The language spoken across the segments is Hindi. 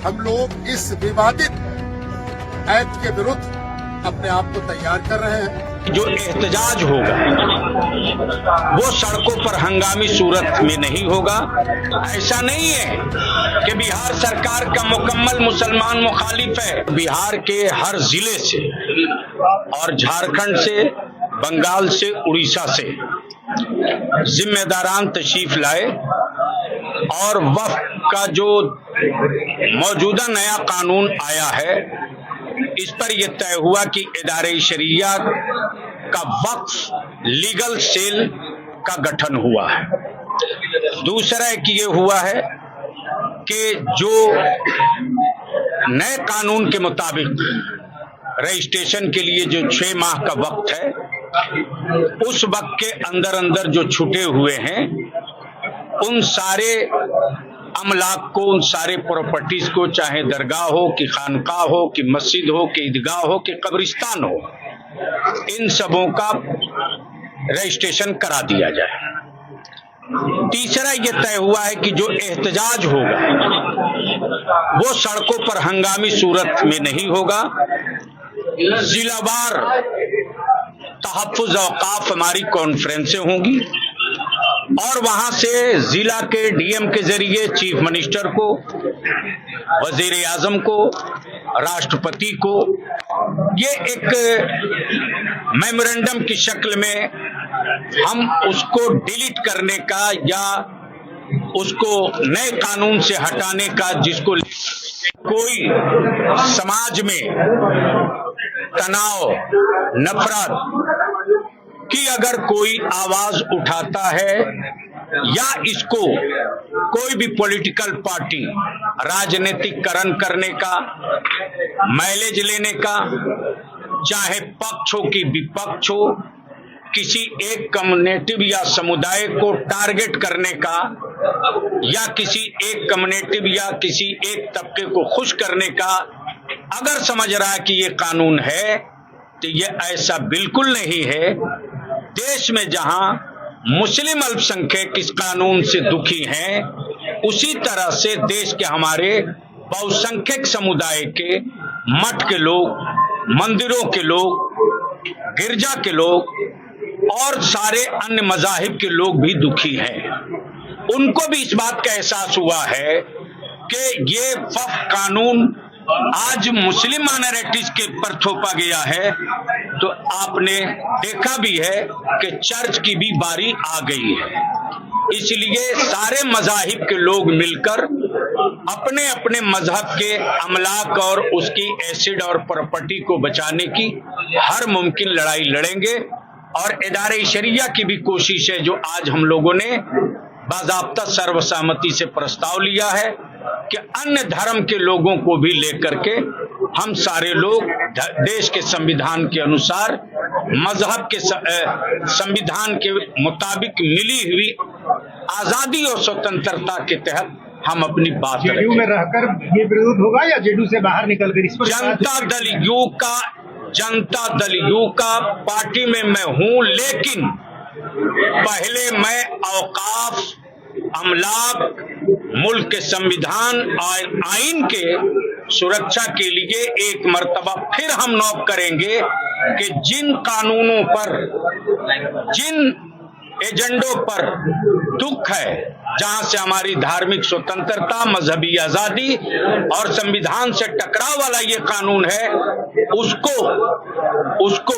हम लोग इस विवादित एक्ट के विरुद्ध अपने आप को तैयार कर रहे हैं। जो एहतजाज होगा वो सड़कों पर हंगामी सूरत में नहीं होगा। ऐसा नहीं है कि बिहार सरकार का मुकम्मल मुसलमान मुखालिफ है। बिहार के हर जिले से और झारखंड से, बंगाल से, उड़ीसा से जिम्मेदारान तशरीफ लाए और वक्फ का जो मौजूदा नया कानून आया है इस पर यह तय हुआ कि इदारे शरिया का वक्फ लीगल सेल का गठन हुआ है। दूसरा एक ये हुआ है कि जो नए कानून के मुताबिक रजिस्ट्रेशन के लिए जो 6 माह का वक्त है, उस वक्त के अंदर अंदर जो छूटे हुए हैं उन सारे अमलाक को, उन सारे प्रॉपर्टीज को, चाहे दरगाह हो कि खानकाह हो कि मस्जिद हो कि ईदगाह हो कि कब्रिस्तान हो, इन सबों का रजिस्ट्रेशन करा दिया जाए। तीसरा यह तय हुआ है कि जो एहतजाज होगा वो सड़कों पर हंगामी सूरत में नहीं होगा। जिलावार तहफ्फुज़ औक़ाफ़ हमारी कॉन्फ्रेंसें होंगी और वहां से जिला के डीएम के जरिए चीफ मिनिस्टर को, वजीर आजम को, राष्ट्रपति को ये एक मेमोरेंडम की शक्ल में हम उसको डिलीट करने का या उसको नए कानून से हटाने का, जिसको कोई समाज में तनाव, नफरत कि अगर कोई आवाज उठाता है या इसको कोई भी पॉलिटिकल पार्टी राजनीतिकरण करने का, माइलेज लेने का, चाहे पक्ष हो कि विपक्ष हो, किसी एक कम्युनिटी या समुदाय को टारगेट करने का या किसी एक कम्युनिटी या किसी एक तबके को खुश करने का अगर समझ रहा है कि ये कानून है, तो ये ऐसा बिल्कुल नहीं है। देश में जहां मुस्लिम अल्पसंख्यक इस कानून से दुखी हैं, उसी तरह से देश के हमारे बहुसंख्यक समुदाय के, मठ के लोग, मंदिरों के लोग, गिरजा के लोग और सारे अन्य मजाहिब के लोग भी दुखी हैं। उनको भी इस बात का एहसास हुआ है कि ये वक्फ कानून आज मुस्लिम माइनॉरिटीज के पर थोपा गया है, तो आपने देखा भी है कि चर्च की भी बारी आ गई है। इसलिए सारे मजाहिब के लोग मिलकर अपने अपने मजहब के अमलाक और उसकी एसिड और प्रॉपर्टी को बचाने की हर मुमकिन लड़ाई लड़ेंगे। और इदारे शरिया की भी कोशिश है, जो आज हम लोगों ने बाज़ाब्ता सर्वसम्मति से प्रस्ताव लिया है कि अन्य धर्म के लोगों को भी लेकर के हम सारे लोग देश के संविधान के अनुसार, मजहब के संविधान के मुताबिक मिली हुई आजादी और स्वतंत्रता के तहत हम अपनी बात जेडीयू में रहकर ये विरोध होगा या जेडीयू से बाहर निकलकर इस पर? जनता दल यू का पार्टी में मैं हूं, लेकिन पहले मैं औकाफ, अमलाक, मुल्क के संविधान और आइन के सुरक्षा के लिए एक मर्तबा फिर हम नोक करेंगे कि जिन कानूनों पर, जिन एजेंडों पर दुख है, जहां से हमारी धार्मिक स्वतंत्रता, मजहबी आजादी और संविधान से टकराव वाला ये कानून है, उसको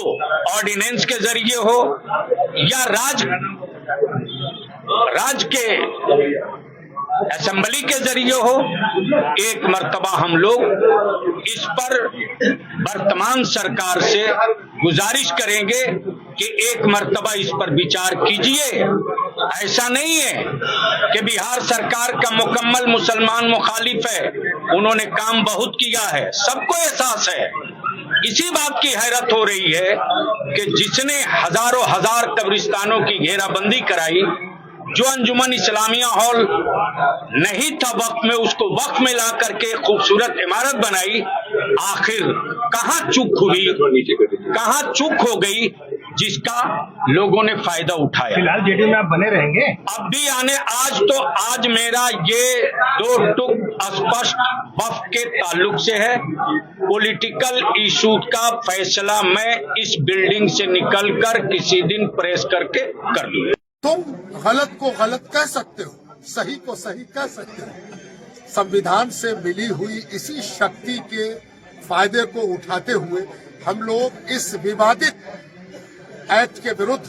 ऑर्डिनेंस के जरिए हो या राज के असेंबली के जरिए हो, एक मर्तबा हम लोग इस पर वर्तमान सरकार से गुजारिश करेंगे कि एक मर्तबा इस पर विचार कीजिए। ऐसा नहीं है कि बिहार सरकार का मुकम्मल मुसलमान मुखालिफ है, उन्होंने काम बहुत किया है, सबको एहसास है। इसी बात की हैरत हो रही है कि जिसने हजारों हजार कब्रिस्तानों की घेराबंदी कराई, जो अंजुमन इस्लामिया हॉल नहीं था वक्त में, उसको वक्त में ला करके खूबसूरत इमारत बनाई, आखिर कहाँ चूक हुई, कहाँ चूक हो गई? जिसका लोगों ने फायदा उठाया। फिलहाल जेडीयू में आप बने रहेंगे? अब भी आज मेरा ये दो टुक स्पष्ट वफ के ताल्लुक से है। पॉलिटिकल इशू का फैसला मैं इस बिल्डिंग से निकलकर किसी दिन प्रेस करके कर दूंगा। तुम गलत को गलत कह सकते हो, सही को सही कह सकते हो। संविधान से मिली हुई इसी शक्ति के फायदे को उठाते हुए हम लोग इस विवादित एक्ट के विरुद्ध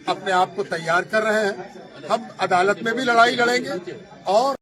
अपने आप को तैयार कर रहे हैं। हम अदालत में भी लड़ाई लड़ेंगे और